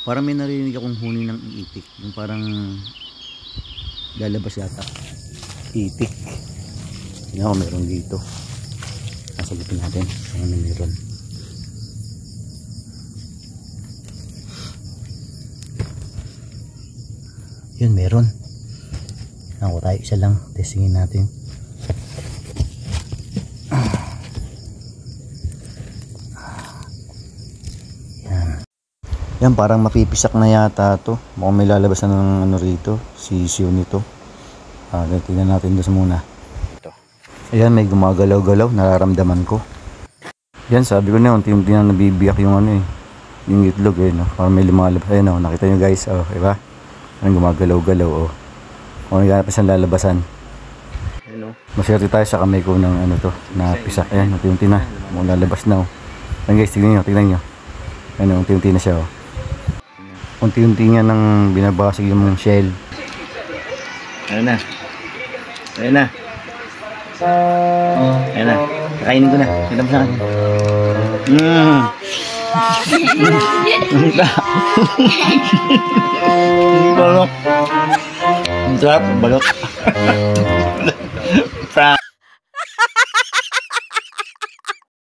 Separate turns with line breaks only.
Parang may narinig akong huni ng itik. Yung parang lalabas yata. Itik. Tingnan ko meron dito. Nasagupin natin kung ano meron. Yun, meron. Ako tayo, isa lang. Testingin natin. Yan, parang mapipisak na yata to. Mukhang may lalabas na ng ano rito, sisiw nito. Tingnan natin doon muna. Ito. Ayan, may gumagalaw-galaw, nararamdaman ko. Yan, sabi ko na, unti-unti na nabibiyak yung ano eh. Yung itlog eh, no? Parang may lumalabas. Ayan o, nakita nyo guys, oh, diba? Parang gumagalaw-galaw, oh. Kung naghanap sa lalabasan. Maswerte tayo sa kamay ko ng ano to, na pisak. Ayan, unti-unti na. Mukhang lalabas na, oh. Ayan guys, tignan nyo. Ayan, unti-unti na siya, oh. Unti-unti niya nang binabasag yung shell. Ayan na. Ayan na. Ayan na. Kakainin ko na. Kita mo sa akin. Balok. Ang sarap. Balok.